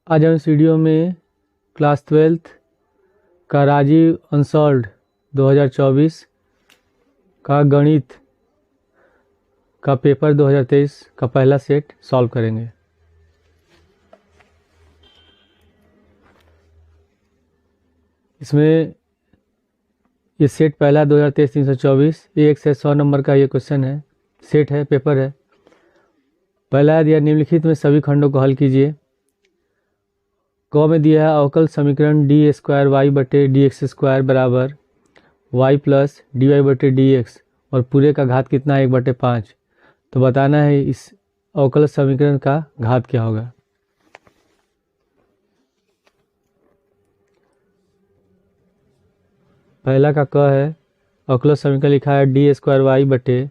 आज हम इस वीडियो में क्लास 12th का राजीव अनसॉल्व्ड 2024 का गणित का पेपर 2023 का पहला सेट सॉल्व करेंगे। इसमें ये सेट पहला 2023 324 1 से 100 नंबर का ये क्वेश्चन है, सेट है, पेपर है। पहला दिया निम्नलिखित में सभी खंडों को हल कीजिए। क में दिया है अवकल समीकरण डी स्क्वायर वाई बटे डी एक्स स्क्वायर बराबर वाई प्लस डी वाई बटे डी एक्स और पूरे का घात कितना है 1/5। तो बताना है इस अवकल समीकरण का घात क्या होगा। पहला का क है अवकल समीकरण लिखा है डी स्क्वायर वाई बटे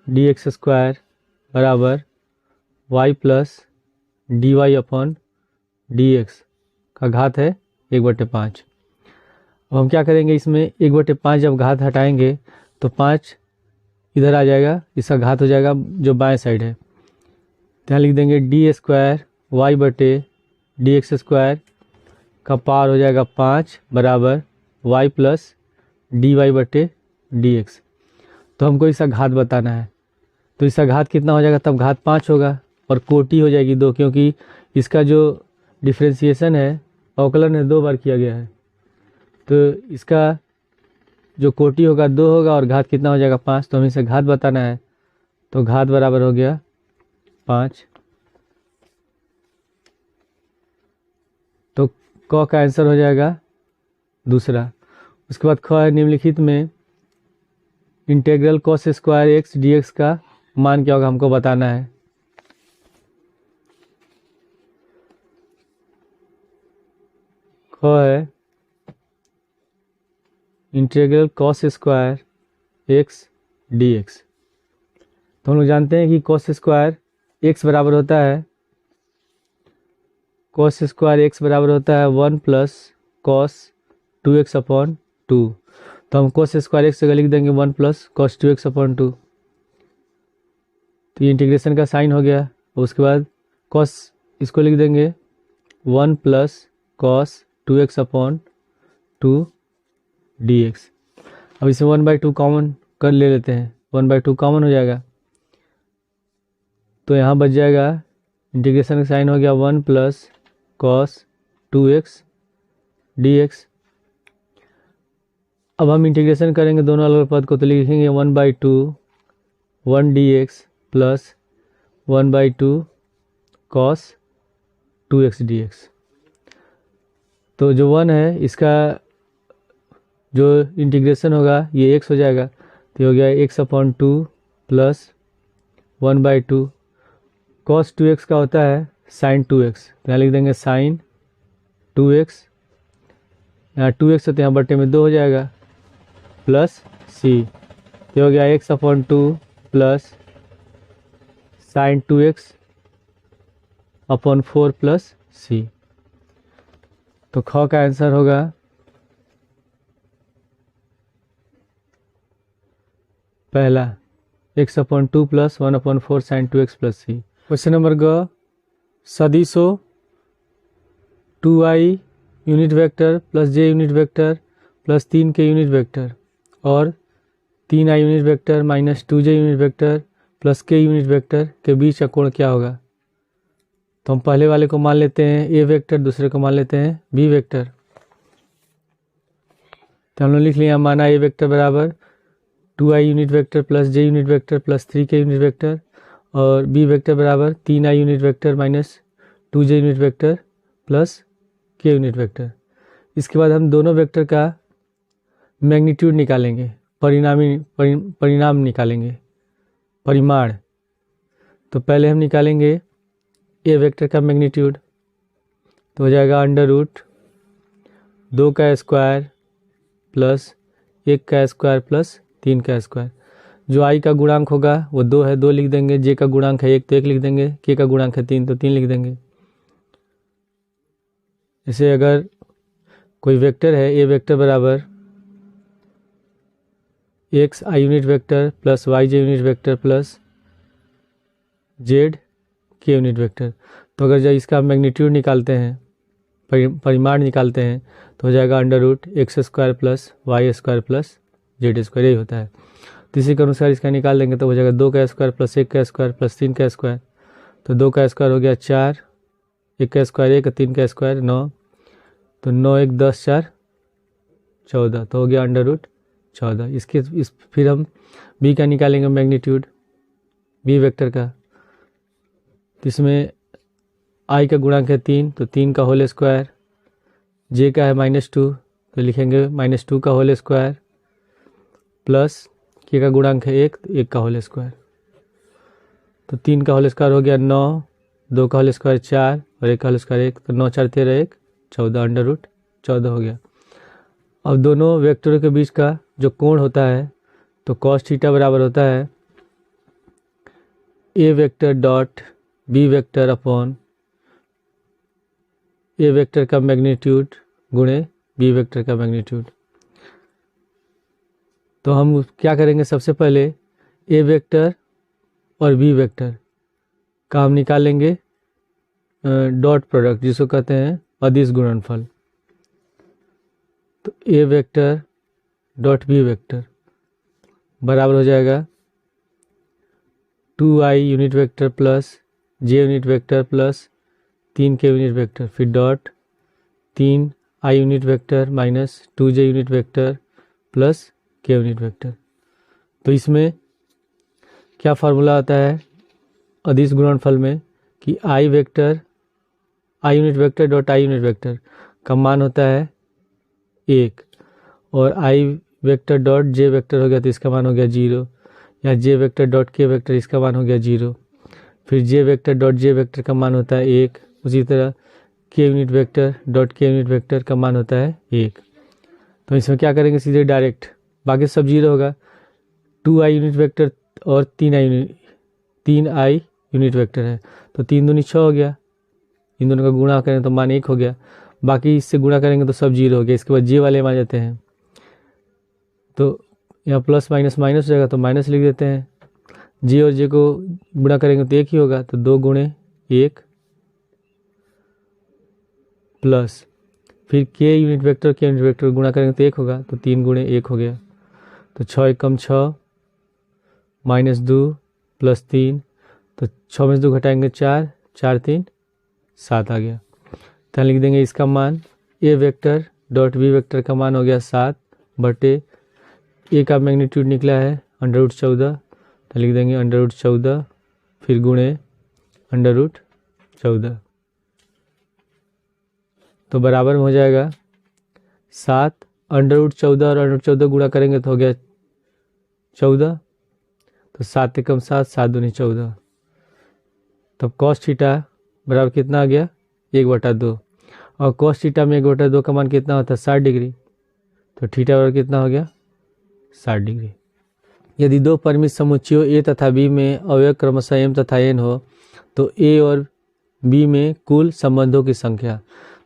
डी एक्स स्क्वायर बराबर Y plus D Y upon D X का घात है 1/5। अब हम क्या करेंगे, इसमें 1/5 जब घात हटाएंगे तो 5 इधर आ जाएगा, इसका घात हो जाएगा जो बाएं साइड है। यहाँ लिख देंगे डी स्क्वायर वाई बटे डी एक्स स्क्वायर का पावर हो जाएगा 5 बराबर वाई प्लस डी वाई बटे डी एक्स। तो हमको इसका घात बताना है, तो इसका घात कितना हो जाएगा, तब घात 5 होगा और कोटि हो जाएगी 2, क्योंकि इसका जो डिफ्रेंसिएशन है अवकलन है 2 बार किया गया है। तो इसका जो कोटि होगा 2 होगा और घात कितना हो जाएगा 5। तो हमें इसे घात बताना है, तो घात बराबर हो गया 5। तो क का आंसर हो जाएगा दूसरा। उसके बाद ख है निम्नलिखित में integral cos square x D X का मान क्या होगा, हमको बताना है। ख है integral cos square x D x. तो हम लोग जानते हैं कि कॉस स्क्वायर एक्स बराबर होता है, कॉस स्क्वायर एक्स बराबर होता है 1 प्लस कॉस 2x अपॉन 2। तो हम कॉस स्क्वायर एक्स जगह लिख देंगे 1 प्लस कॉस 2x अपॉन 2। तो ये इंटीग्रेशन का साइन हो गया। उसके बाद कॉस इसको लिख देंगे 1 plus cos 2x upon 2 dx। अब इसे 1/2 कॉमन कर ले लेते हैं, 1/2 कॉमन हो जाएगा। तो यहाँ बच जाएगा इंटीग्रेशन का साइन हो गया 1 प्लस कॉस 2x dx। अब हम इंटीग्रेशन करेंगे दोनों अलग पद को, तो लिखेंगे 1/2 1 dx plus 1/2 cos 2x dx। तो जो 1 है इसका जो इंटीग्रेशन होगा ये x हो जाएगा, तो हो गया x upon 2 plus 1/2 cos 2x का होता है साइन 2x। तो यहाँ लिख देंगे साइन 2x, यहाँ 2x है तो यहाँ बटे में 2 हो जाएगा प्लस c। तो हो गया x upon 2 plus sine 2x upon 4 plus c। तो ख का आंसर होगा पहला x upon 2 plus 1/4 sine 2x plus c। Question number ग सदिशो 2i unit vector plus j unit vector plus 3k unit vector और 3i unit vector minus 2j unit vector plus k unit vector के बीच का कोण क्या होगा। तो हम पहले वाले को मान लेते हैं a वेक्टर, दूसरे को मान लेते हैं b वेक्टर। तो हम लोग लिख लिया, माना a वेक्टर बराबर 2i unit vector plus j unit vector plus 3k unit vector और b वेक्टर बराबर 3i unit vector minus 2j unit vector plus k unit vector. इसके बाद हम दोनों वेक्टर का मैग्नीट्यूड निकालेंगे, परिणाम निकालेंगे, परिमाण। तो पहले हम निकालेंगे a वेक्टर का मैग्नीट्यूड, तो हो जाएगा √2 का स्क्वायर प्लस 1 का स्क्वायर प्लस 3 का स्क्वायर। जो i का गुणांक होगा वो 2 है, 2 लिख देंगे, j का गुणांक है 1 तो 1 लिख देंगे, k का गुणांक है 3 तो 3 लिख देंगे। जैसे अगर कोई वेक्टर है a वेक्टर बराबर x i unit vector plus y j unit vector plus z k unit vector, तो अगर जब इसका मैग्नीट्यूड निकालते हैं, परिमाण निकालते हैं, तो हो जाएगा √x² plus y² plus z², यही होता है। तो इसी के अनुसार इसका निकाल देंगे तो हो जाएगा 2 का स्क्वायर प्लस 1 का स्क्वायर प्लस 3 का स्क्वायर। तो 2 का स्क्वायर हो गया 4, 1 का स्क्वायर 1, 3 का स्क्वायर 9, तो 9 1 10 4 14, तो हो गया √14। फिर हम b का निकालेंगे मैग्नीट्यूड, b वेक्टर का। तो इसमें i का गुणांक है 3, तो 3 का होल स्क्वायर, j का है -2, तो लिखेंगे -2 का होल स्क्वायर, प्लस k का गुणांक है 1, तो 1 का होल स्क्वायर। तो 3 का होल स्क्वायर हो गया 9, 2 का होल स्क्वायर 4 और 1 का होल स्क्वायर 1, तो 9 4 13 1 14, √14 हो गया। अब दोनों वेक्टरों के बीच का जो कोण होता है, तो cos थीटा बराबर होता है a vector dot b vector upon a vector का मैग्नीट्यूड गुणे b वेक्टर का मैग्नीट्यूड। तो हम क्या करेंगे, सबसे पहले a वेक्टर और b वेक्टर का हम निकालेंगे डॉट प्रोडक्ट, जिसको कहते हैं अदिश गुणनफल। तो a vector dot b vector बराबर हो जाएगा 2i unit vector plus j unit vector plus 3k unit vector, फिर dot 3i unit vector minus 2j unit vector plus k unit vector. तो इसमें क्या फार्मूला आता है अदिश गुणनफल में कि i unit vector dot i unit vector का मान होता है 1, और i vector dot j vector हो गया तो इसका मान हो गया 0, या j vector dot k vector इसका मान हो गया 0। फिर j vector dot j vector का मान होता है 1, उसी तरह k unit vector dot k unit vector का मान होता है 1। तो इसमें क्या करेंगे, सीधे डायरेक्ट, बाकी सब 0 होगा। 2i यूनिट वेक्टर और 3i यूनिट वेक्टर है, तो 3 दूनी 6 हो गया, इन दोनों का गुणा करें तो मान 1 हो गया, बाकी इससे गुणा करेंगे तो सब 0 हो गया। इसके बाद j वाले में आ जाते हैं, तो यहाँ प्लस माइनस माइनस हो जाएगा तो माइनस लिख देते हैं। j और j को गुणा करेंगे तो 1 ही होगा, तो 2 गुणे 1 प्लस फिर k unit vector k unit vector गुणा करेंगे तो 1 होगा, तो 3 गुणे 1 हो गया। तो 6 1 कम 6 -2 प्लस 3, तो 6 में से 2 घटाएंगे 4, 4 3 7 आ गया। तो लिख देंगे इसका मान a vector dot b vector का मान हो गया 7 बटे a का मैग्नीट्यूड निकला है √14, तो लिख देंगे √14 फिर गुणे √14, तो बराबर में हो जाएगा 7 √14 और √14 गुणा करेंगे तो हो गया 14, तो 7 कम 7 7 दूनी 14। तब cos थीटा बराबर कितना आ गया 1/2, और cos थीटा में 1/2 का मान कितना होता है 60 डिग्री, तो थीटा बराबर कितना हो गया 60 डिग्री। यदि दो परिमित समुच्चयों a तथा b में अवयव क्रमशः m तथा n हो, तो a और b में कुल संबंधों की संख्या,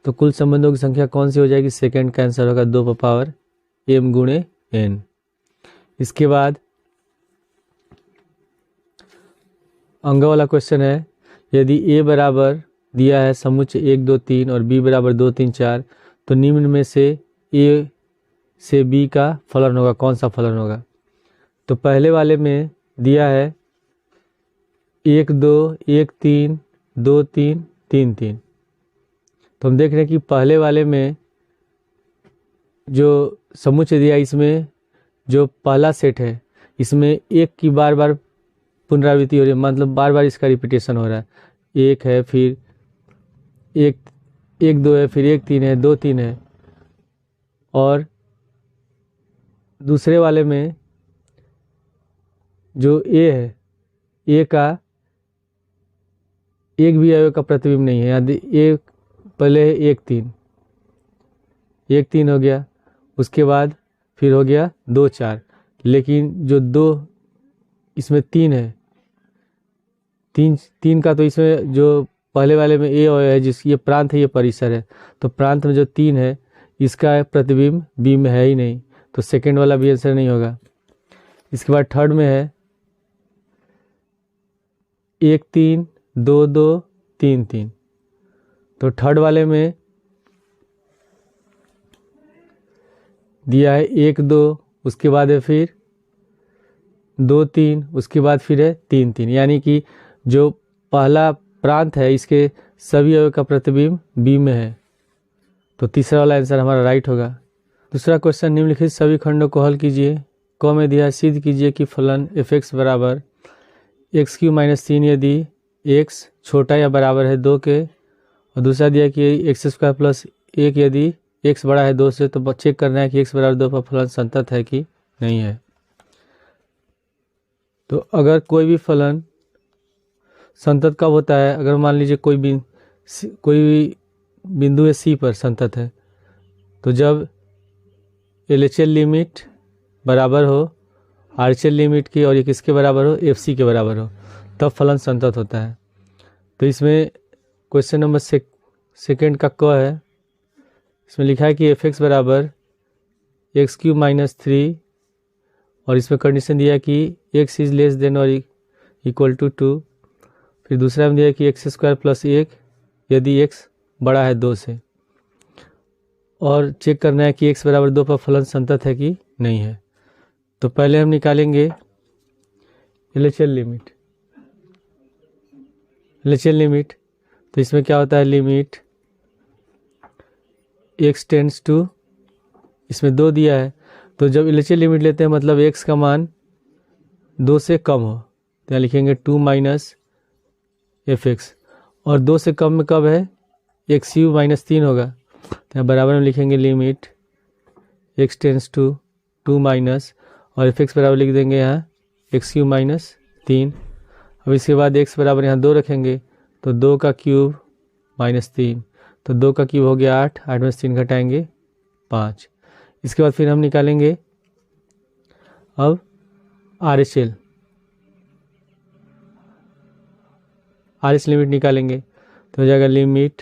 तो कुल संबंधों की संख्या कौन सी हो जाएगी, सेकंड का आंसर होगा 2 पावर m गुणे n। इसके बाद अंग वाला क्वेश्चन है, यदि a बराबर दिया है समुच्चय 1 2 3 और b बराबर 2 3 4, तो निम्न में से a से b का फलन होगा, कौन सा फलन होगा। तो पहले वाले में दिया है 1 2 1 3 2 3 3 3, तो हम देख रहे हैं कि पहले वाले में जो समुच्चय दिया, इसमें जो पहला सेट है इसमें एक की बार बार पुनरावृत्ति हो रही है, मतलब बार बार इसका रिपीटेशन हो रहा है। 1 है, फिर 1 2 है, फिर 1 3 है, 2 3 है। और दूसरे वाले में जो a है, a का एक भी अवयव का प्रतिबिंब नहीं है। यदि a पहले है 1 3 हो गया, उसके बाद फिर हो गया 2 4, लेकिन जो 2 इसमें 3 है, 3 का तो इसमें जो पहले वाले में a है, जिस ये प्रांत है, ये परिसर है, तो प्रांत में जो 3 है इसका प्रतिबिंब b में है ही नहीं, तो सेकंड वाला भी आंसर नहीं होगा। इसके बाद थर्ड में है 1 3 2 2 3 3, तो थर्ड वाले में दिया है 1 2, उसके बाद है फिर 2 3, उसके बाद फिर है 3 3, यानी कि जो पहला प्रांत है इसके सभी अवयव का प्रतिबिंब बी में है। तो तीसरा वाला आंसर हमारा राइट होगा। दूसरा क्वेश्चन, निम्नलिखित सभी खंडों को हल कीजिए। क में दिया है सिद्ध कीजिए कि फलन f(x) बराबर x³ - 3 यदि x छोटा या बराबर है 2 के, और दूसरा दिया कि x² + 1 यदि x बड़ा है 2 से। तो चेक करना है कि x बराबर 2 पर फलन संतत है कि नहीं है। तो अगर कोई भी फलन संतत कब होता है, अगर मान लीजिए कोई भी बिंदु है C पर संतत है, तो जब LHL लिमिट बराबर हो RHL लिमिट की और ये किसके बराबर हो, FC के बराबर हो, तब फलन संतत होता है। तो इसमें क्वेश्चन नंबर सेकेंड का क है, इसमें लिखा है कि f(x) बराबर x³ - 3, और इसमें कंडीशन दिया है कि x इज लेस देन और इक्वल टू 2। फिर दूसरा में दिया है कि x² + 1 यदि x बड़ा है 2 से, और चेक करना है कि x बराबर 2 पर फलन संतत है कि नहीं है। तो पहले हम निकालेंगे LHL लिमिट। तो इसमें क्या होता है, लिमिट x टेंड्स टू, इसमें 2 दिया है, तो जब LHL लिमिट लेते हैं मतलब x का मान 2 से कम हो, तो यहाँ लिखेंगे 2 - f(x), और 2 से कम में कब है, x³ - 3 होगा, तो यहाँ बराबर में लिखेंगे लिमिट x टेंड्स टू 2 और f(x) बराबर लिख देंगे यहाँ x³ - 3। अब इसके बाद x बराबर यहाँ 2 रखेंगे, तो 2 का क्यूब - 3, तो 2 का क्यूब हो गया 8, 8 में से 3 घटाएंगे 5। इसके बाद फिर हम निकालेंगे अब RHL लिमिट निकालेंगे, तो हो जाएगा limit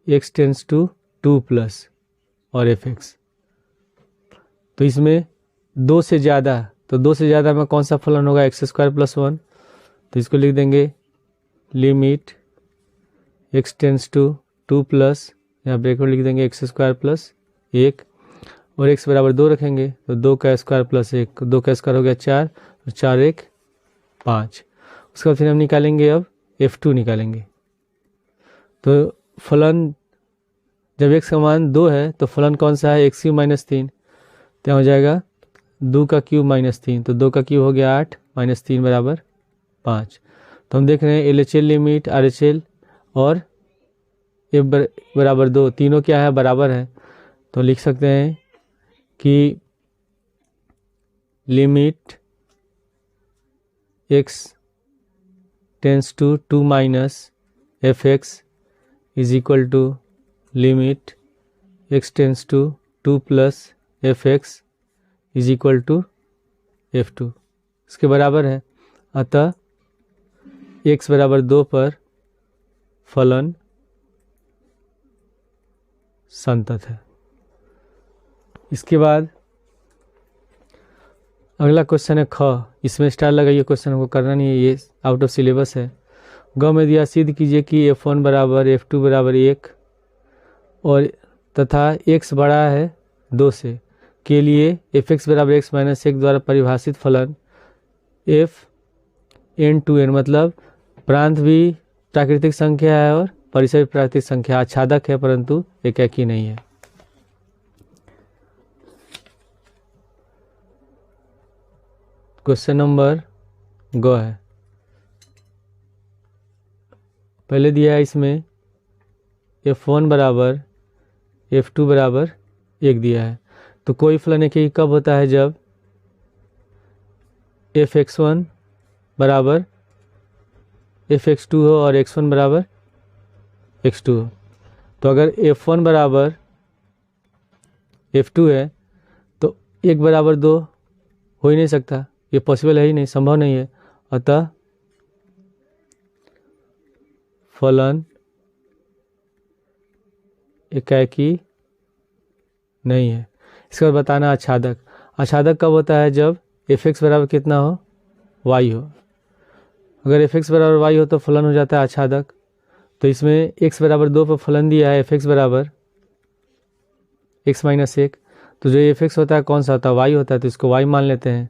x tends to 2 plus और f(x). तो इसमें 2 से ज़्यादा, तो 2 से ज़्यादा में कौन सा फलन होगा, x² + 1, तो इसको लिख देंगे limit x tends to 2 plus, यहाँ ब्रेकेट में लिख देंगे x² + 1, और x बराबर 2 रखेंगे, तो 2 का स्क्वायर + 1, 2 का स्क्वायर हो गया 4, और 4 1 5। उसके बाद फिर हम निकालेंगे अब f2 निकालेंगे। तो फलन जब x का मान 2 है तो फलन कौन सा है, x³ - 3, तो हो जाएगा 2 का क्यूब - 3, तो 2 का क्यूब हो गया 8, -3 बराबर 5। तो हम देख रहे हैं LHL लिमिट, RHL और f बराबर 2, तीनों क्या है, बराबर है। तो लिख सकते हैं कि limit x tends to 2 - f(x) is equal to limit x tends to 2 plus f(x) is equal to f2, इसके बराबर है। अतः x बराबर 2 पर फलन संतत है। इसके बाद अगला क्वेश्चन है ख, इसमें स्टार लगाइए, क्वेश्चन हमको करना नहीं है, ये आउट ऑफ सिलेबस है। ग में दिया सिद्ध कीजिए कि f1 बराबर f2 बराबर 1 और तथा x बड़ा है 2 से के लिए f(x) बराबर x - 1 द्वारा परिभाषित फलन f(n)(2n), मतलब प्रांत भी प्राकृतिक संख्या है और परिसर भी प्राकृतिक संख्या, आच्छादक है परंतु एकैकी नहीं है। क्वेश्चन नंबर ग है, पहले दिया है इसमें f1 बराबर f2 बराबर 1 दिया है। तो कोई फलन एकैकी कब होता है, जब f(x1) बराबर f(x2) हो और x1 बराबर x2 हो। तो अगर f1 बराबर f2 है तो 1 बराबर 2 हो ही नहीं सकता, ये पॉसिबल है ही नहीं, संभव नहीं है। अतः फलन एकैकी नहीं है। इसके बाद बताना आच्छादक। आच्छादक कब होता है, जब f(x) बराबर कितना हो, y हो। अगर f(x) बराबर y हो तो फलन हो जाता है आच्छादक। तो इसमें x बराबर 2 पर फलन दिया है f(x) बराबर x माइनस 1। तो जो f(x) होता है कौन सा होता है, y होता है, तो इसको y मान लेते हैं।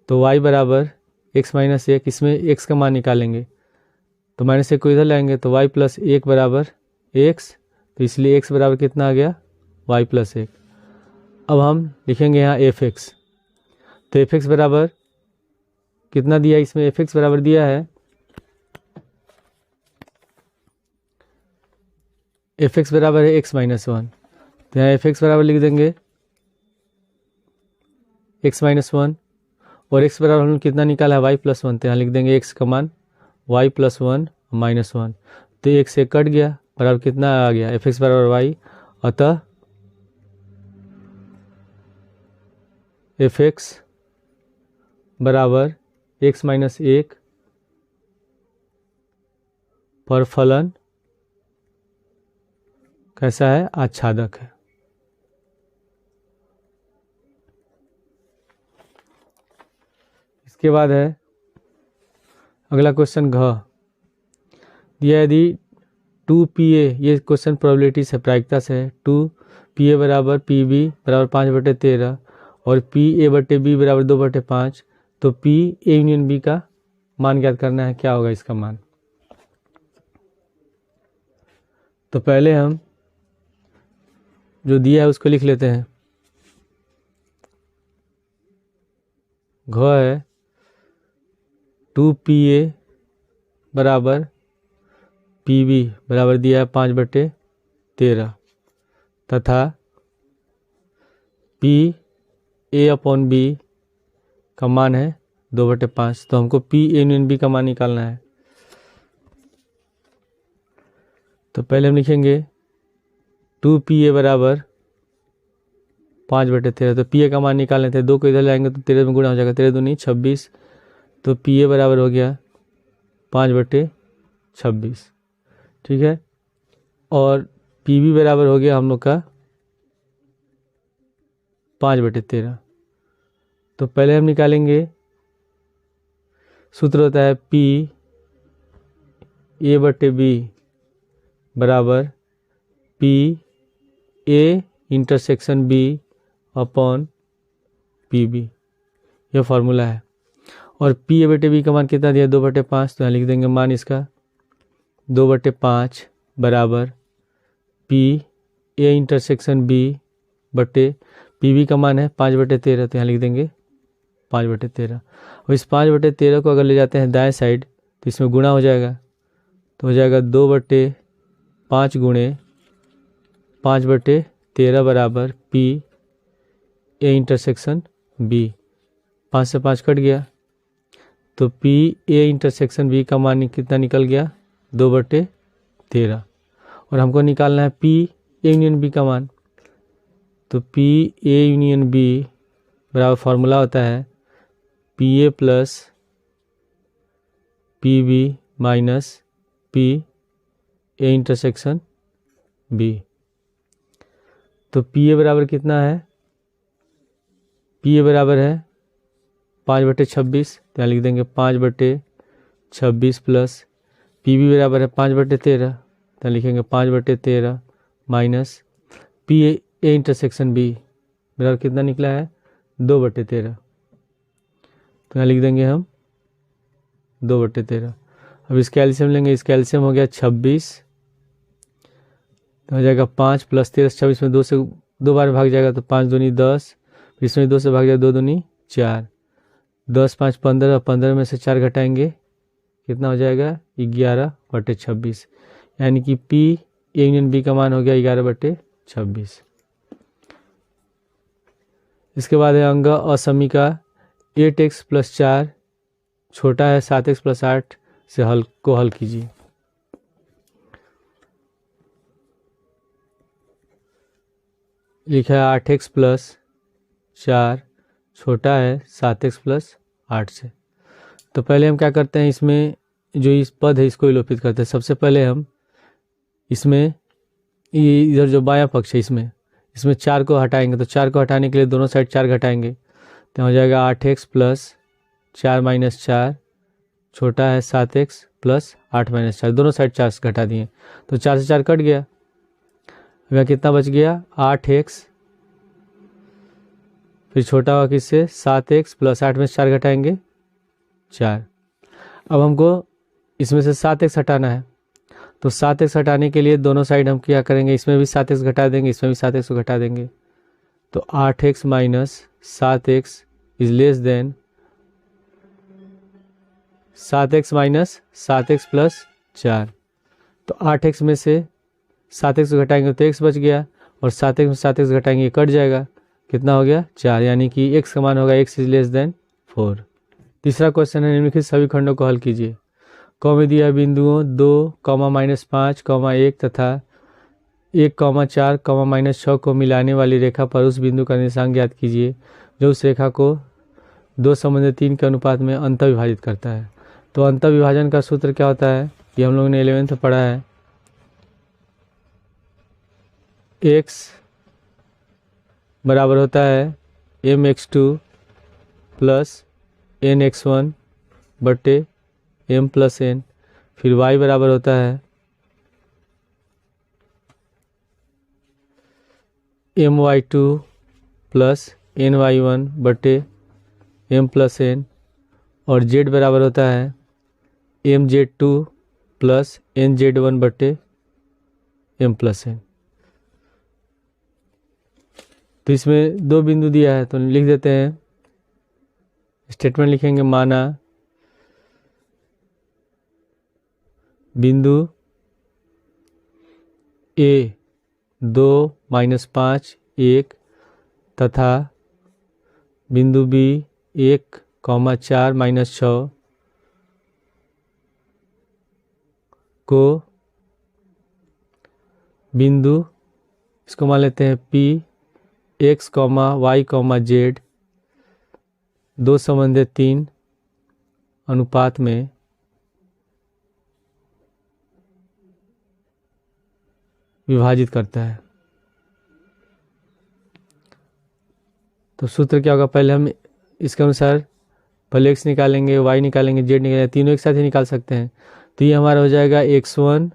तो y बराबर x माइनस 1, इसमें x का मान निकालेंगे तो माइनस 1 को इधर लाएंगे तो y प्लस 1 बराबर x, तो इसलिए x बराबर कितना आ गया, y प्लस 1। अब हम लिखेंगे यहाँ f(x), तो f(x) बराबर कितना दिया, इसमें f(x) बराबर दिया है f(x) बराबर है x माइनस 1, तो यहाँ f(x) बराबर लिख देंगे x माइनस 1, और x बराबर हमने कितना निकाला है y प्लस 1, तो यहाँ लिख देंगे x का मान y प्लस 1 माइनस 1, तो एक से कट गया, बराबर कितना आ गया f(x) बराबर y। अतः f(x) बराबर x माइनस 1 पर फलन कैसा है, आच्छादक है। इसके बाद है अगला क्वेश्चन घ दिया, यदि 2pa, ये क्वेश्चन प्रोबेबिलिटी से प्रायिकता से है, 2pa बराबर pb बराबर 5/13 और pa/b बराबर 2/5, तो p a यूनियन b का मान ज्ञात करना है, क्या होगा इसका मान। तो पहले हम जो दिया है उसको लिख लेते हैं। घ है 2pa बराबर pb बराबर दिया है 5/13 तथा p a/b का मान है 2/5, तो हमको p a यूनियन b का मान निकालना है। तो पहले हम लिखेंगे 2pa बराबर 5/13, तो pa का मान निकालने थे, 2 को इधर लाएंगे तो 13 में गुणा हो जाएगा, 13 दूनी 26, तो pa बराबर हो गया 5/26, ठीक है। और pb बराबर हो गया हम लोग का 5/13। तो पहले हम निकालेंगे, सूत्र होता है p a/b बराबर p a intersection b upon pb, यह फॉर्मूला है। और p a/b का मान कितना दिया, 2/5, तो यहाँ लिख देंगे मान इसका 2/5 बराबर p a इंटरसेक्शन b बटे pb का मान है 5/13, तो यहाँ लिख देंगे 5/13। और इस 5/13 को अगर ले जाते हैं दाएं साइड तो इसमें गुणा हो जाएगा, तो हो जाएगा 2/5 गुणे 5/13 बराबर p a इंटरसेक्शन b, 5 से 5 कट गया, तो p a इंटरसेक्शन b का मान कितना निकल गया, 2/13। और हमको निकालना है p a यूनियन b का मान, तो p a यूनियन b बराबर फार्मूला होता है pa plus pb minus p a intersection b। तो pa बराबर कितना है, pa बराबर है 5/26, तो यहाँ लिख देंगे 5/26 प्लस pb बराबर है 5/13, तो लिखेंगे 5/13 minus p a intersection b बराबर कितना निकला है, 2/13, तो यहाँ लिख देंगे हम 2/13। अब इसका एलसीएम लेंगे, इसका एलसीएम हो गया 26, तो हो जाएगा 5 प्लस 13, 26 में 2 से 2 बार भाग जाएगा, तो 5 दूनी 10, इसमें 2 से भाग जाएगा, 2 दूनी 4, 10 5 15, 15 में से 4 घटाएंगे कितना हो जाएगा, 11/26, यानी कि p a यूनियन b का मान हो गया 11/26। इसके बाद है अंग असमीका 8x + 4 छोटा है 7x + 8 से हल कीजिए। लिखा है 8x + 4 छोटा है 7x + 8 से। तो पहले हम क्या करते हैं, इसमें जो इस पद है इसको विलोपित करते हैं। सबसे पहले हम इसमें इधर जो बायां पक्ष है इसमें 4 को हटाएंगे, तो 4 को हटाने के लिए दोनों साइड 4 घटाएंगे, तो हो जाएगा 8x + 4 - 4 छोटा है 7x प्लस 8 - 4, दोनों साइड 4 से घटा दिए तो 4 से 4 कट गया। यहाँ कितना बच गया 8x, फिर छोटा हुआ किससे 7x प्लस 8 में से 4 घटाएंगे 4। अब हमको इसमें से 7x हटाना है, तो 7x हटाने के लिए दोनों साइड हम क्या करेंगे, इसमें भी 7x घटा देंगे, इसमें भी 7x को घटा देंगे। तो 8x minus 7x is less than 7x minus 7x plus 4। तो 8x में से 7x को घटाएंगे तो x बच गया, और 7x में 7x घटाएंगे कट जाएगा, कितना हो गया 4, यानी कि x का मान होगा x इज लेस देन 4। तीसरा क्वेश्चन है, निम्नलिखित सभी खंडों को हल कीजिए। क में दिया बिंदुओं 2, -5, 1 तथा 1, 4, -6 को मिलाने वाली रेखा पर उस बिंदु का निर्देशांक ज्ञात कीजिए जो उस रेखा को 2:3 के अनुपात में अंतः विभाजित करता है। तो अंतः विभाजन का सूत्र क्या होता है, ये हम लोगों ने 11th में पढ़ा है। x बराबर होता है mx2 प्लस nx1 बटे m प्लस n, फिर y बराबर होता है my2 प्लस ny1 बटे m प्लस n, और z बराबर होता है mz2 प्लस nz1 बटे m प्लस n। तो इसमें दो बिंदु दिया है तो लिख देते हैं, स्टेटमेंट लिखेंगे, माना बिंदु A 2, -5, 1 तथा बिंदु B 1, 4, -6 को बिंदु, इसको मान लेते हैं P x, y, z 2:3 अनुपात में विभाजित करता है। तो सूत्र क्या होगा, पहले हम इसके अनुसार पहले x निकालेंगे, y निकालेंगे, z निकालेंगे, तीनों एक साथ ही निकाल सकते हैं। तो ये हमारा हो जाएगा x1,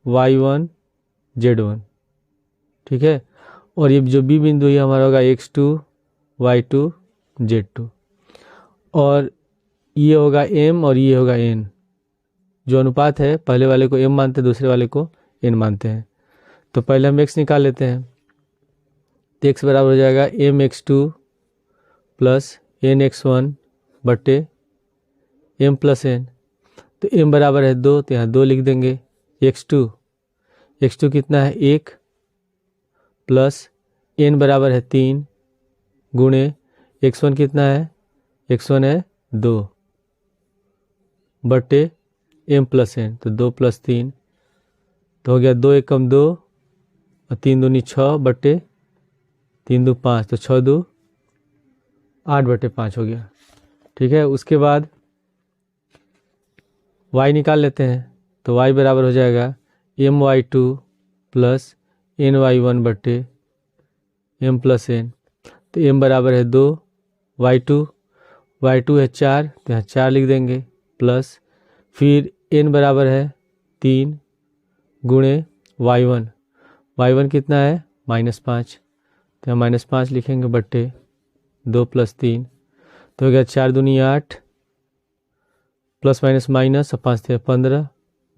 y1, z1, ठीक है। और ये जो b बिंदु है हमारा होगा x2, y2, z2, और ये होगा m और ये होगा n। जो अनुपात है पहले वाले को m मानते हैं, दूसरे वाले को n मानते हैं। तो पहले हम x निकाल लेते हैं, तो x बराबर हो जाएगा mx2 प्लस nx1 बटे m प्लस n। तो m बराबर है 2, तो यहाँ 2 लिख देंगे। x2 कितना है 1 प्लस n बराबर है 3 गुणे x1 कितना है, x1 है 2 बटे m प्लस n, तो 2 + 3 तो हो गया 2 × 1 = 2 और 3 दूनी 6 बटे 3 2 5, तो 6 2 8 बटे 5 हो गया, ठीक है। उसके बाद y निकाल लेते हैं, तो y बराबर हो जाएगा my2 प्लस ny1 बटे m प्लस n। तो m बराबर है 2, y2 है 4, तो यहाँ 4 लिख देंगे, प्लस फिर n बराबर है 3 गुणे y1 कितना है -5, तो यहाँ -5 लिखेंगे बटे 2 + 3, तो हो गया 4 दूनी 8 प्लस माइनस माइनस और 5 × 15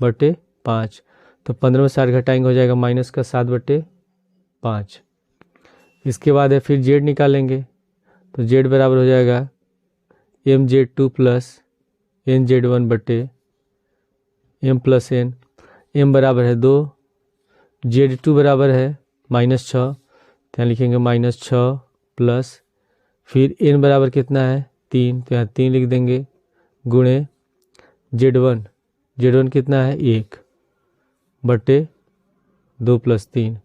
बटे 5, तो 15 में 7 घटाएंगे हो जाएगा -7 बटे 5। इसके बाद है फिर z निकालेंगे, तो z बराबर हो जाएगा mz2 प्लस nz1 बटे m प्लस n। m बराबर है 2, z2 बराबर है -6, तो यहाँ लिखेंगे -6 प्लस फिर n बराबर कितना है 3, तो यहाँ 3 लिख देंगे गुणे z1 कितना है 1 बटे 2 + 3,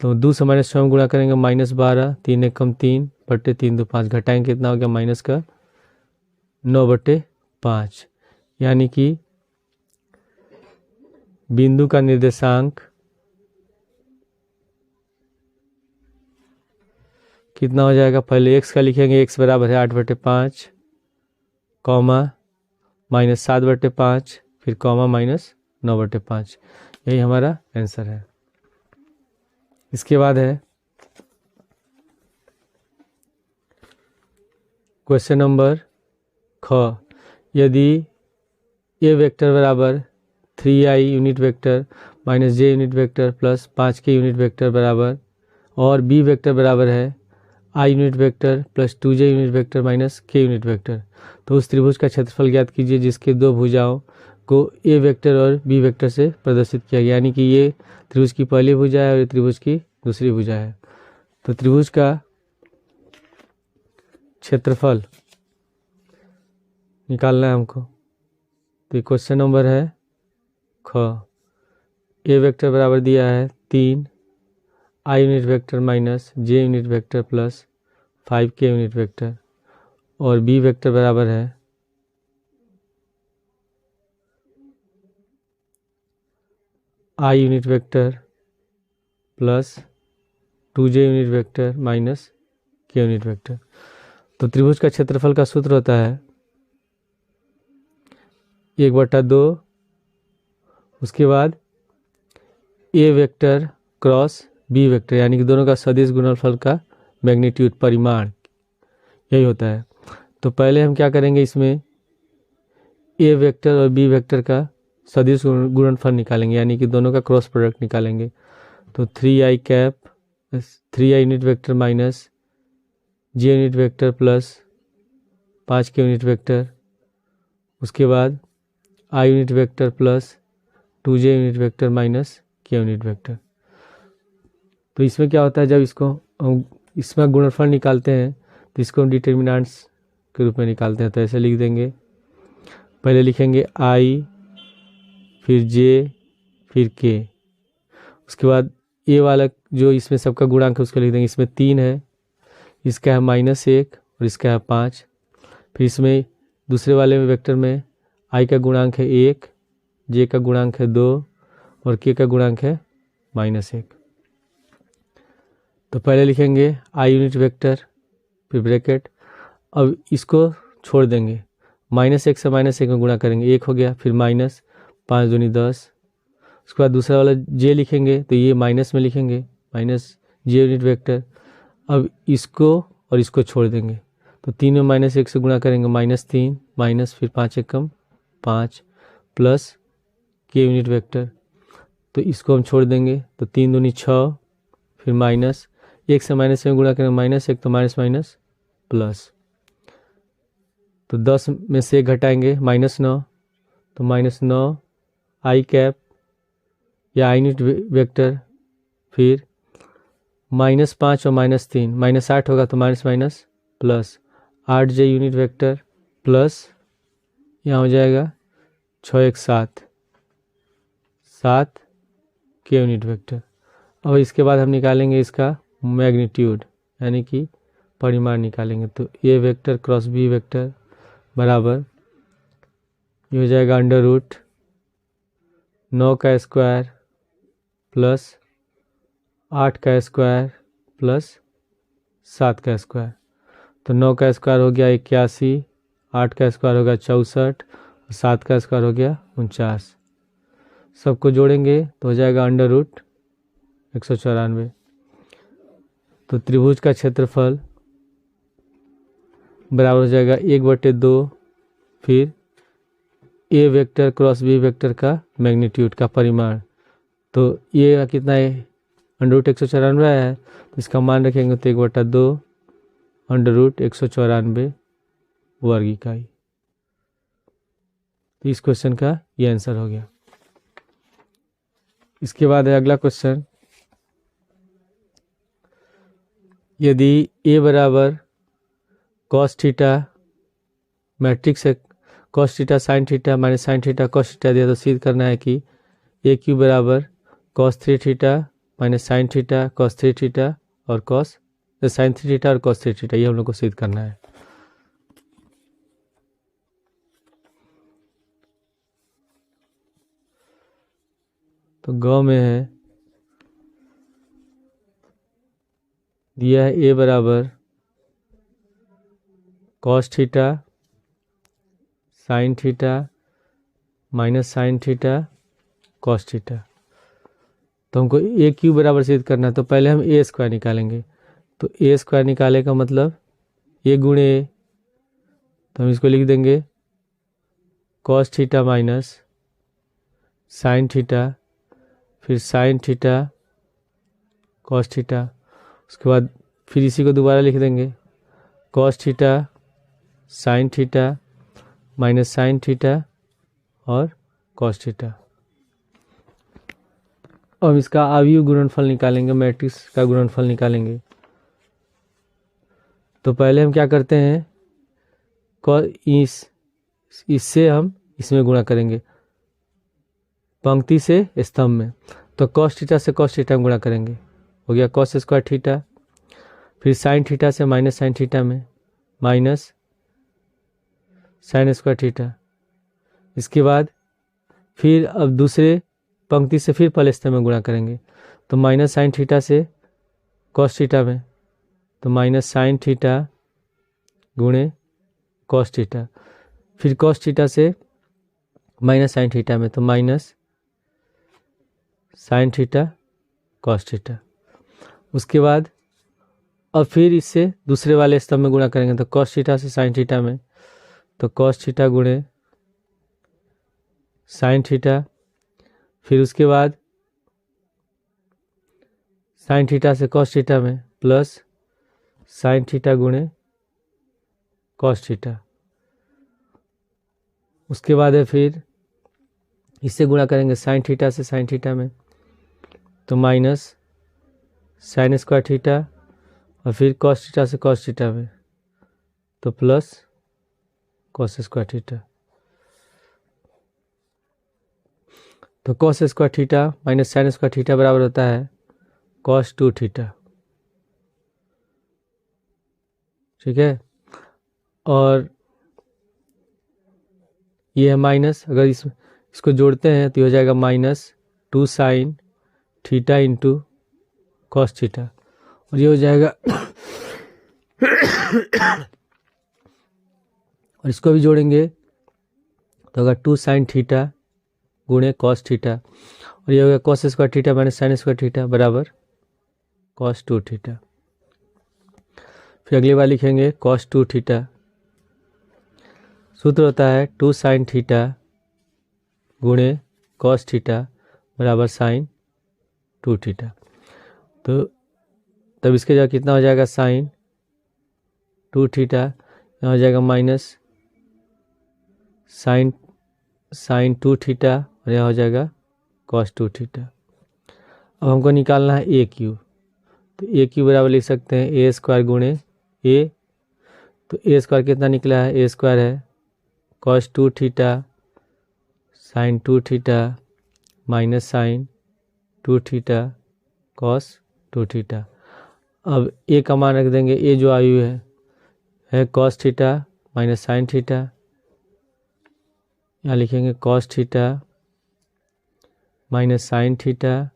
तो 2 से -6 में गुणा करेंगे -12, 3 × 1 = 3 बटे 3 2 5 घटाएंगे कितना हो गया -9 बटे 5, यानी कि बिंदु का निर्देशांक कितना हो जाएगा, पहले x का लिखेंगे, x बराबर है 8 बटे 5, कॉमा -7 बटे 5, फिर कॉमा माइनस 9/5, यही हमारा आंसर है। इसके बाद है क्वेश्चन नंबर ख, यदि ए वेक्टर बराबर 3i unit vector minus J unit vector plus 5k unit vector बराबर और बी वेक्टर बराबर है i unit vector plus 2j unit vector minus k unit vector, तो उस त्रिभुज का क्षेत्रफल ज्ञात कीजिए जिसके दो भुजाओं को ए वेक्टर और बी वेक्टर से प्रदर्शित किया गया। यानी कि ये त्रिभुज की पहली भुजा है और ये त्रिभुज की दूसरी भुजा है। तो त्रिभुज का क्षेत्रफल निकालना है हमको। तो क्वेश्चन नंबर है ख, ए वेक्टर बराबर दिया है 3 आई unit vector minus J unit vector plus 5k unit vector और बी वेक्टर बराबर है आई unit vector plus 2j unit vector minus k unit vector. तो त्रिभुज का क्षेत्रफल का सूत्र होता है 1/2, उसके बाद ए वेक्टर क्रॉस बी वेक्टर, यानी कि दोनों का सदिश गुणनफल का मैग्नीट्यूड परिमाण, यही होता है। तो पहले हम क्या करेंगे, इसमें ए वेक्टर और बी वेक्टर का सदिश गुणनफल निकालेंगे, यानी कि दोनों का क्रॉस प्रोडक्ट निकालेंगे। तो 3i cap 3i unit vector minus J unit vector plus 5k unit vector, उसके बाद I unit vector plus 2j unit vector minus k unit vector. तो इसमें क्या होता है, जब इसमें गुणनफल निकालते हैं तो इसको हम डिटर्मिनेंट्स के रूप में निकालते हैं। तो ऐसे लिख देंगे, पहले लिखेंगे i फिर j फिर k, उसके बाद ए वाला जो इसमें सबका गुणांक है उसको लिख देंगे। इसमें 3 है, इसका है -1 और इसका है 5। फिर इसमें दूसरे वाले में वेक्टर में i का गुणांक है 1, j का गुणांक है 2 और k का गुणांक है -1। तो पहले लिखेंगे i यूनिट वेक्टर फिर ब्रैकेट, अब इसको छोड़ देंगे, -1 से -1 में गुणा करेंगे, 1 हो गया, फिर माइनस 5 दूनी 10। उसके बाद दूसरा वाला j लिखेंगे तो ये माइनस में लिखेंगे, माइनस j यूनिट वेक्टर। अब इसको और इसको छोड़ देंगे, तो 3 में -1 से गुणा करेंगे, -3 माइनस फिर 5 एकम 5 प्लस k यूनिट वेक्टर। तो इसको हम छोड़ देंगे, तो 3 दूनी 6 फिर माइनस 1 से -1 में गुणा करेंगे, -1 तो माइनस माइनस प्लस, तो 10 में से 1 घटाएंगे -9, तो -9 आई कैप या आई यूनिट वेक्टर फिर -5 और -3 -8 होगा तो minus minus plus 8j unit vector plus यहाँ हो जाएगा 6 1 7 k यूनिट वेक्टर। और इसके बाद हम निकालेंगे इसका मैग्नीट्यूड, यानी कि परिमाण निकालेंगे। तो ए वेक्टर क्रॉस बी वेक्टर बराबर ये हो जाएगा √9 का स्क्वायर प्लस 8 का स्क्वायर प्लस 7 का स्क्वायर। तो 9 का स्क्वायर हो गया 81, 8 का स्क्वायर हो गया 64 और 7 का स्क्वायर हो गया 49। सबको जोड़ेंगे तो हो जाएगा √194। तो त्रिभुज का क्षेत्रफल बराबर हो जाएगा 1/2 फिर ए वेक्टर क्रॉस बी वेक्टर का मैग्नीट्यूड का परिमाण। तो ये कितना है, √194 है, तो इसका मान रखेंगे तो 1/2 √194 वर्ग इकाई। तो इस क्वेश्चन का ये आंसर हो गया। इसके बाद है अगला क्वेश्चन, यदि ए बराबर cos थीटा मैट्रिक्स है, cos theta sin theta minus sin theta cos theta दिया, तो सिद्ध करना है कि ए क्यू बराबर cos 3 theta minus sin theta cos 3 theta और sin 3 थीटा और cos 3 थीटा, ये हम लोग को सिद्ध करना है। तो ग में है दिया है ए बराबर cos theta sin theta minus sine theta cos theta. तो हमको ए क्यू बराबर सिद्ध करना है, तो पहले हम ए स्क्वायर निकालेंगे। तो ए स्क्वायर निकाले का मतलब ए गुणे ए, तो हम इसको लिख देंगे cos theta minus sine theta, फिर साइन थीटा कॉस थीटा। उसके बाद फिर इसी को दोबारा लिख देंगे cos theta sine theta minus sine theta और कॉस थीटा। अब इसका अवयव गुणनफल निकालेंगे, मैट्रिक्स का गुणनफल निकालेंगे। तो पहले हम क्या करते हैं, इससे हम इसमें गुणा करेंगे, पंक्ति से स्तंभ में। तो कॉस थीटा से कॉस थीटा में गुणा करेंगे, हो गया कॉस स्क्वायर थीटा। फिर साइन थीटा से माइनस साइन थीटा में माइनस साइन स्क्वायर थीटा। इसके बाद फिर अब दूसरे पंक्ति से फिर पहले स्तंभ में गुणा करेंगे। तो माइनस साइन थीटा से कॉस थीटा में, तो माइनस साइन थीटा गुणे कॉस थीटा। फिर कॉस थीटा से माइनस साइन थीटा में, तो minus sine theta cos theta. उसके बाद अब फिर इससे दूसरे वाले स्तंभ में गुणा करेंगे। तो कॉस थीटा से साइन थीटा में, तो कॉस थीटा गुणे साइन थीटा। फिर उसके बाद साइन थीटा से कॉस थीटा में प्लस साइन थीटा गुणे कॉस थीटा। उसके बाद है फिर इससे गुणा करेंगे साइन थीटा से साइन थीटा में, तो माइनस साइन स्क्वायर थीटा और फिर कॉस थीटा से कॉस थीटा में, तो प्लस कॉस स्क्वायर थीटा। तो cos square theta minus sine square theta बराबर होता है कॉस 2 थीटा। ठीक है, और ये है माइनस, अगर इसको जोड़ते हैं तो हो जाएगा minus 2 sine theta into cos theta, और ये हो जाएगा और इसको भी जोड़ेंगे तो अगर 2 साइन थीटा गुणे कॉस थीटा, और ये हो गया cos square theta minus sine square theta बराबर कॉस 2 थीटा। फिर अगली बार लिखेंगे कॉस 2 थीटा, सूत्र होता है 2 साइन थीटा गुणे कॉस थीटा बराबर साइन 2 थीटा। तो तब इसके जगह कितना हो जाएगा साइन 2 थीटा, यहाँ हो जाएगा माइनस साइन 2 थीटा और यहाँ हो जाएगा कॉस 2 थीटा। अब हमको निकालना है ए क्यू, तो ए क्यू बराबर लिख सकते हैं ए स्क्वायर गुणे ए। तो ए स्क्वायर कितना निकला है, ए स्क्वायर है cos 2 theta sine 2 theta minus sine 2 theta cos 2 theta. अब ए का मान रख देंगे, ए जो आयु है cos theta minus sine theta, यहाँ लिखेंगे cos theta minus sine theta,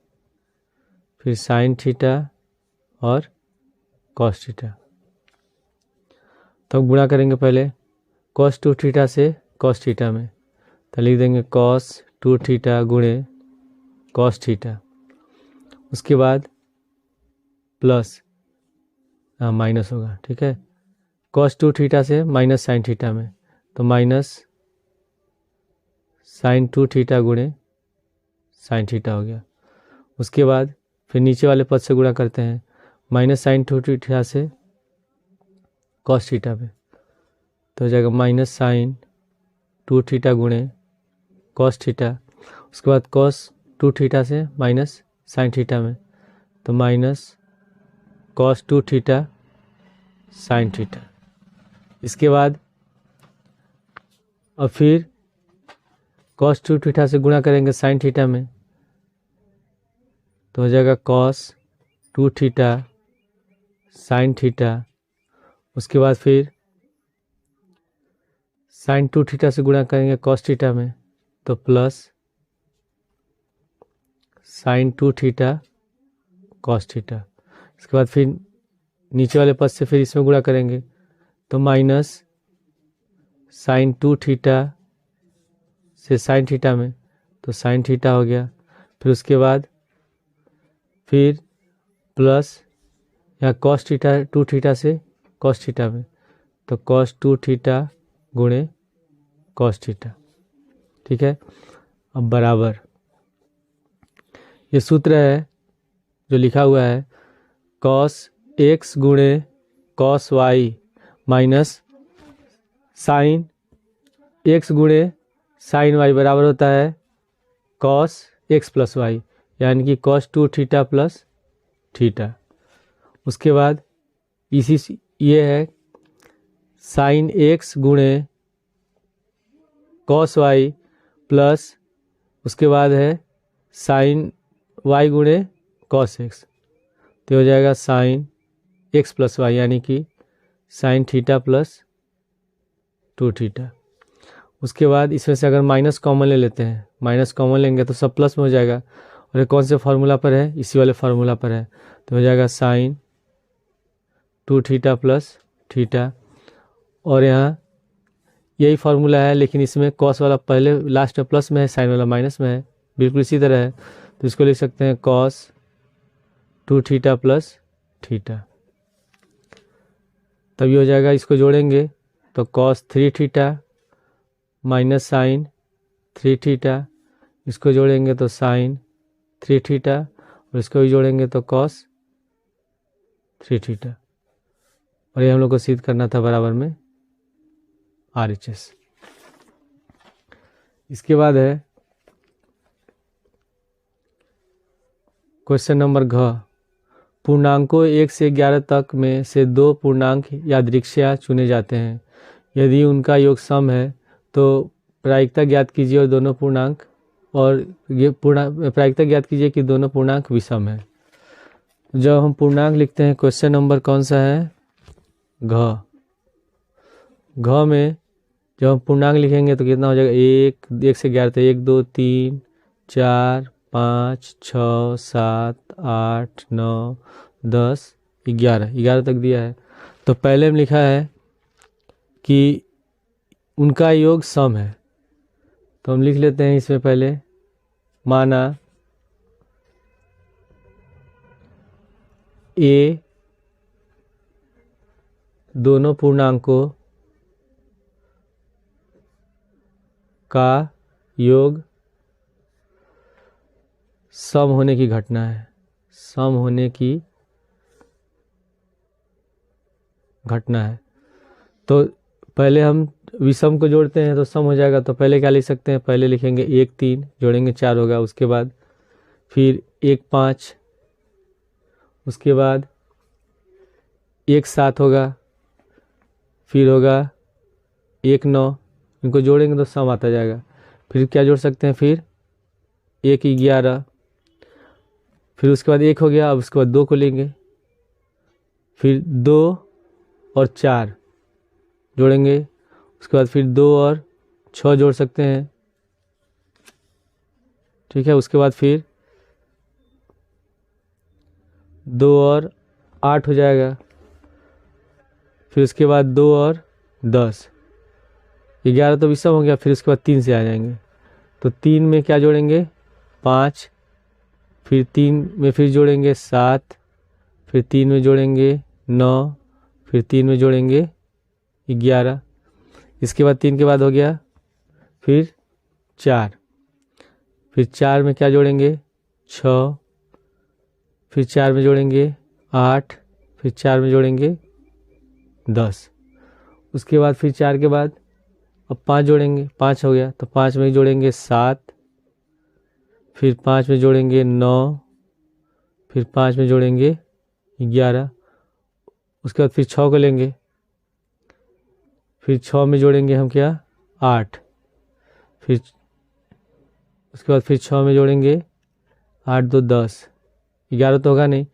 फिर साइन थीटा और कॉस थीटा। तो गुणा करेंगे पहले कॉस 2 थीटा से कॉस थीटा में, तो लिख देंगे कॉस 2 थीटा गुणे कॉस थीटा। उसके बाद प्लस माइनस होगा, ठीक है, कॉस 2 थीटा से माइनस साइन थीटा में, तो माइनस साइन 2 थीटा गुणे साइन थीटा हो गया। उसके बाद फिर नीचे वाले पद से गुणा करते हैं, माइनस साइन 2 थीटा से कॉस थीटा पे, तो हो जाएगा माइनस साइन 2 थीटा गुणे कॉस थीटा। उसके बाद कॉस 2 थीटा से माइनस साइन थीटा में, तो minus cos 2 theta sine theta. इसके बाद और फिर कॉस 2 थीटा से गुणा करेंगे साइन थीटा में, तो हो जाएगा कॉस 2 थीटा साइन थीटा। उसके बाद फिर साइन 2 थीटा से गुणा करेंगे कॉस थीटा में, तो plus sign 2 theta cos theta. इसके बाद फिर नीचे वाले पद से फिर इसमें गुणा करेंगे, तो माइनस साइन 2 थीटा से साइन थीटा में, तो साइन थीटा हो गया। फिर उसके बाद फिर प्लस यहाँ कॉस थीटा, 2 थीटा से कॉस थीटा में, तो कॉस 2 थीटा गुणे कॉस थीटा। ठीक है, अब बराबर ये सूत्र है जो लिखा हुआ है, कॉस एक्स गुणे cos y minus sine x गुणे साइन वाई बराबर होता है कॉस एक्स प्लस वाई, यानी कि कॉस 2 थीटा प्लस थीटा। उसके बाद ये है साइन एक्स गुणे कॉस वाई प्लस उसके बाद है साइन वाई गुणे कॉस एक्स, तो हो जाएगा साइन एक्स प्लस वाई, यानी कि साइन थीटा प्लस 2 थीटा। उसके बाद इसमें से अगर माइनस कॉमन ले लेते हैं, माइनस कॉमन लेंगे तो सब प्लस में हो जाएगा, और ये कौन से फार्मूला पर है, इसी वाले फार्मूला पर है, तो हो जाएगा साइन 2 थीटा प्लस थीटा। और यहाँ यही फार्मूला है, लेकिन इसमें कॉस वाला पहले लास्ट में प्लस में है, साइन वाला माइनस में है, बिल्कुल इसी तरह है, तो इसको लिख सकते हैं कॉस 2 थीटा प्लस थीटा। तब ये हो जाएगा, इसको जोड़ेंगे तो cos 3 theta minus sine 3 theta, इसको जोड़ेंगे तो साइन 3 थीटा, और इसको भी जोड़ेंगे तो कॉस 3 थीटा। और ये हम लोग को सिद्ध करना था बराबर में RHS। इसके बाद है क्वेश्चन नंबर घ, पूर्णांकों 1 से 11 तक में से 2 पूर्णांक यादृच्छिक चुने जाते हैं। यदि उनका योग सम है तो प्रायिकता ज्ञात कीजिए और दोनों पूर्णांक, और ये प्रायिकता ज्ञात कीजिए कि दोनों पूर्णांक विषम है। जब हम पूर्णांक लिखते हैं, क्वेश्चन नंबर कौन सा है, घ। घ में जब हम पूर्णांक लिखेंगे तो कितना हो जाएगा, 1 से 11 तक, 1 2 3 4 5 6 7 8 9 10 11 तक दिया है। तो पहले में लिखा है कि उनका योग सम है, तो हम लिख लेते हैं इसमें पहले, माना ए दोनों पूर्णांकों का योग सम होने की घटना है, सम होने की घटना है। तो पहले हम विषम को जोड़ते हैं तो सम हो जाएगा, तो पहले क्या लिख सकते हैं, पहले लिखेंगे 1 3 जोड़ेंगे 4 होगा, उसके बाद फिर 1 5, उसके बाद 1 7 होगा, फिर होगा 1 9, इनको जोड़ेंगे तो सम आता जाएगा। फिर क्या जोड़ सकते हैं, फिर 1 11, फिर उसके बाद 1 हो गया, अब उसके बाद 2 को लेंगे, फिर 2 और 4 जोड़ेंगे, उसके बाद फिर 2 और 6 जोड़ सकते हैं। ठीक है, उसके बाद फिर 2 और 8 हो जाएगा, फिर उसके बाद 2 और 10, 11 तो विषम हो गया। फिर उसके बाद 3 से आ जाएंगे, तो 3 में क्या जोड़ेंगे, 5, फिर 3 में फिर जोड़ेंगे 7, फिर 3 में जोड़ेंगे 9, फिर 3 में जोड़ेंगे 11, इसके बाद 3 के बाद हो गया फिर 4, फिर 4 में क्या जोड़ेंगे 6, फिर 4 में जोड़ेंगे 8, फिर 4 में जोड़ेंगे 10, उसके बाद फिर 4 के बाद अब 5 जोड़ेंगे, 5 हो गया, तो 5 में जोड़ेंगे 7, फिर 5 में जोड़ेंगे 9, फिर 5 में जोड़ेंगे 11, उसके बाद फिर 6 को लेंगे, फिर 6 में जोड़ेंगे हम क्या 8, फिर उसके बाद फिर 6 में जोड़ेंगे 8 2 10, 11 तो होगा नहीं,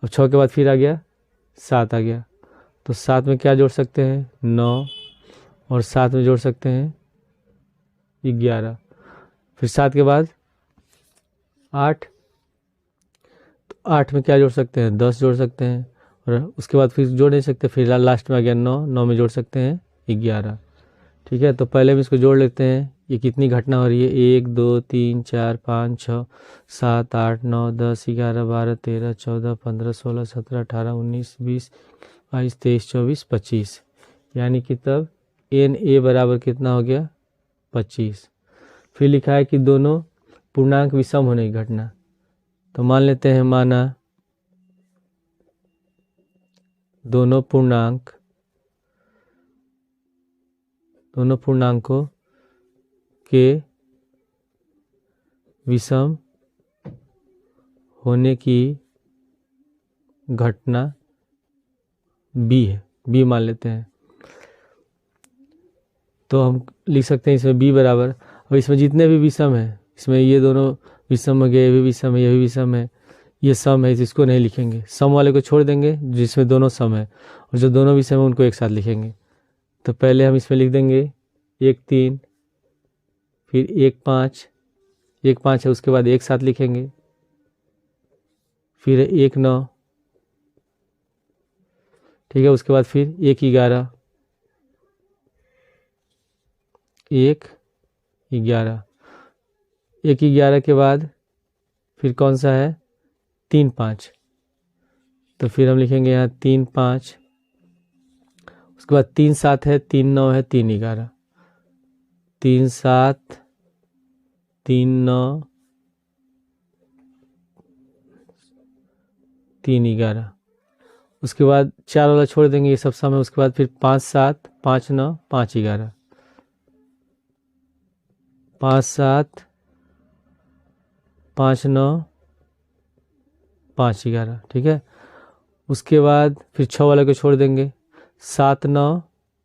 अब 6 के बाद फिर आ गया 7 आ गया, तो 7 में क्या जोड़ सकते हैं 9, और 7 में जोड़ सकते हैं 11, फिर 7 के बाद 8, तो 8 में क्या जोड़ सकते हैं 10 जोड़ सकते हैं, और उसके बाद फिर जोड़ नहीं सकते, फिर लास्ट में आ गया 9, 9 में जोड़ सकते हैं 11। ठीक है, तो पहले हम इसको जोड़ लेते हैं, ये कितनी घटना हो रही है, 1 2 3 4 5 6 7 8 9 10 11 12 13 14 15 16 17 18 19 20 22 23 24 25, यानी कि तब एन ए बराबर कितना हो गया 25। फिर लिखा है कि दोनों पूर्णांक विषम होने की घटना, तो मान लेते हैं माना दोनों पूर्णांकों के विषम होने की घटना बी है, बी मान लेते हैं। तो हम लिख सकते हैं इसमें बी बराबर, और इसमें जितने भी विषम है, इसमें ये दोनों विषम हो गए, ये भी विषम है, ये भी विषम है, ये सम है, इसको नहीं लिखेंगे, सम वाले को छोड़ देंगे जिसमें दोनों सम है, और जो दोनों विषम है उनको एक साथ लिखेंगे। तो पहले हम इसमें लिख देंगे 1 3, फिर 1 5, 1 5 है, उसके बाद एक साथ लिखेंगे, फिर 1 9, ठीक है, उसके बाद फिर 1 11, 1 11, 1 11 के बाद फिर कौन सा है 3 5, तो फिर हम लिखेंगे यहाँ 3 5, उसके बाद 3 7 है, 3 9 है, 3 11, 3 7 3 9 3 11, उसके बाद 4 वाला छोड़ देंगे, ये सब सम है, उसके बाद फिर 5 7 5 9 5 11, 5 7 5 9 5 11, ठीक है। उसके बाद फिर 6 वाले को छोड़ देंगे, 7 9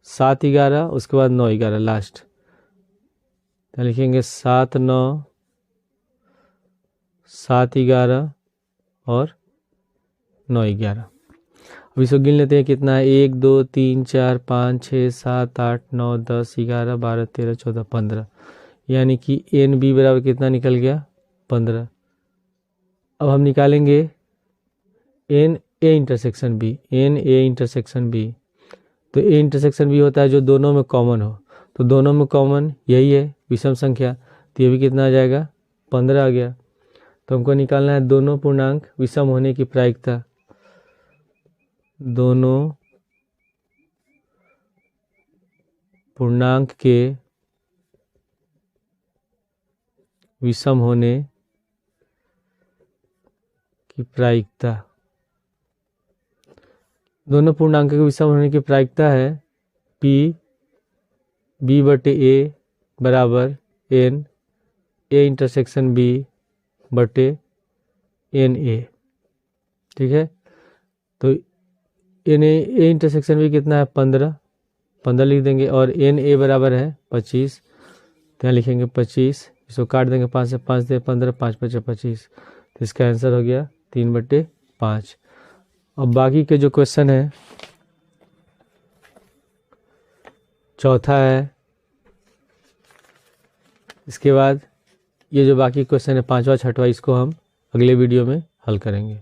7 11, उसके बाद 9 11 लास्ट, तो लिखेंगे 7 9 7 11 और 9 11। अब इसको गिन लेते हैं कितना है, 1 2 3 4 5 6 7 8 9 10 11 12 13 14 15, यानी कि एन बी बराबर कितना निकल गया 15। अब हम निकालेंगे n A intersection B, n A intersection B, तो ए इंटरसेक्शन बी होता है जो दोनों में कॉमन हो, तो दोनों में कॉमन यही है विषम संख्या, तो ये भी कितना आ जाएगा 15 आ गया। तो हमको निकालना है दोनों पूर्णांक विषम होने की प्रायिकता, दोनों पूर्णांक के विषम होने की प्रायिकता, दोनों पूर्णांकों के विषम होने की प्रायिकता है पी बी बटे ए बराबर एन ए इंटरसेक्शन बी बटे एन ए, ठीक है। तो एन ए इंटरसेक्शन बी कितना है 15 लिख देंगे, और एन ए बराबर है 25, तो यहाँ लिखेंगे 25, इसको काट देंगे, 5 से 5 दे 15, 5 5 25, तो इसका आंसर हो गया 3/5। अब बाकी के जो क्वेश्चन है, चौथा है, इसके बाद ये जो बाकी क्वेश्चन है 5वां 6वां, इसको हम अगले वीडियो में हल करेंगे।